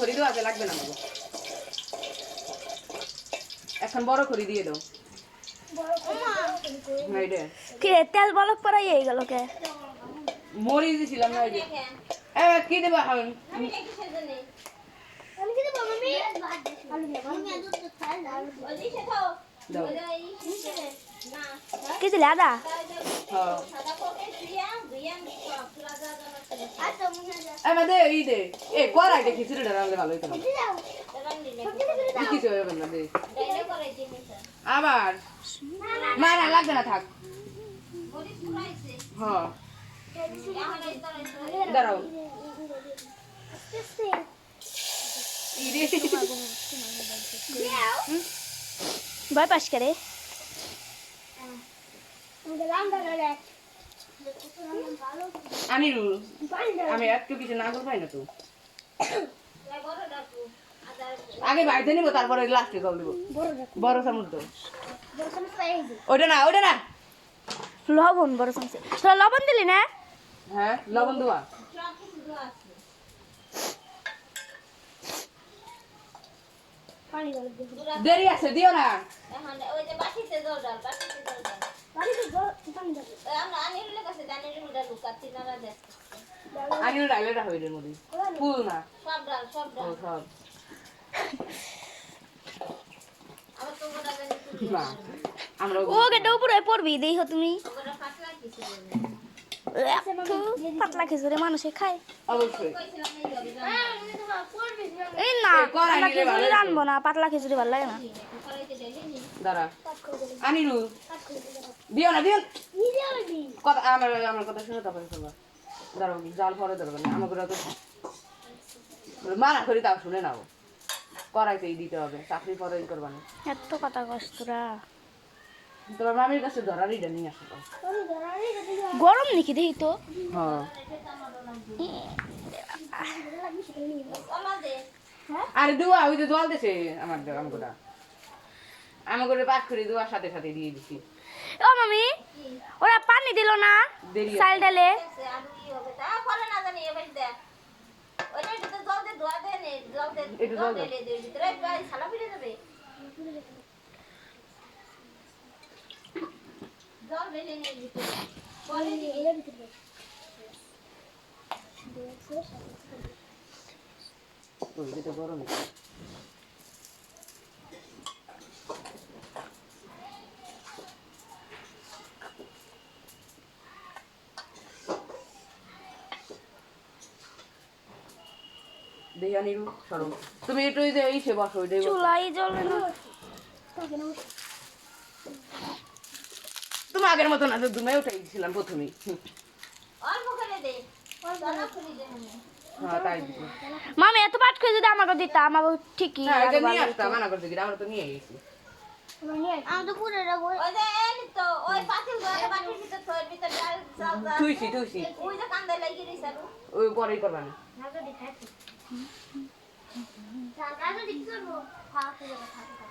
খড়ি দেওয়া আগে লাগবে না বাবু এখন বড় খড়ি দিয়ে দাও কে তেল বলক পড়াই হয়ে গেল কে মরি দিছিলাম না ওই কি দেবো এখন দাও কি দিলে আদা আমাদের এই দে এ কড়াই দেখি খিচুড়িটা রান্না ভালো হইতো না কিছু হবে না দে আবার না না লাগবে না থাক হ্যাঁ দাঁড়াও ভয় পাস করে আনিরুল আমি একটু কিছু না করবাই না তো আগে বাইতে নিবো তারপরে লাস্টে জল দিব বড় চামচ দাও ওইটা না ওইটা না লবণ বড় চামচে লবণ দিলি না হ্যাঁ লবণ দেওয়া দেরি আছে দিও না আনিরুল ডাইলেটা হইলে মধ্যে ফুল না ও সব না আমরা ও গেটা উপরে পড়বি দেখো তুমি পাতলা খিচুড়ি মানুষে খায় অবশ্যই এই না পাতলা খিচুড়ি রানবো না পাতলা খিচুড়ি ভালো লাগে না দাঁড়া আনিরুল দিও না দিও কথা আমার কথা শুনে তারপরে করবা দাঁড়াও জাল পরে ধরবে না আমাকে তো মানা করি তাও শুনে নাও কড়াইতেই দিতে হবে চাকরি পরে করবা না এত কথা কষ্টরা তোমার মামির কাছে ধরারিটা নিয়ে আসো গরম নাকি দেখি তো হ্যাঁ আরে দুয়া ওই যে জল দিছে আমাকে পাক করে দুয়ার সাথে সাথে দিয়ে দিছি ও মামি ওরা পানি দিল না চাল ডালে একটু জল দে ওই তো গরম দেয়ানিরু সরো তুমি একটু এই যে এইসে বসো ওইটাই চুলাই জ্বলে না তুমি আগের মতো না দুমাই উঠে গেছিলাম প্রথমেই হ্যাঁ তাই দিছি মামি এত পাট করে যদি আমাকে দিতা আমাকে ঠিকই হ্যাঁ এটা নিয়ে আসতাম মানা করতে গিয়ে আমরা তো নিয়ে গেছি আমি তো পুরো রাখবো ওই যে এনি তো ওই পাতিল ধরে বাটির ভিতর থইর ভিতর ডাল চাল দাও তুইছি ওই যে কান্দে লাগি রইছে আর ওই পরেই করবা না নাগো দেখাইছি জায়গা তো দেখছো খাওয়া করে খাওয়া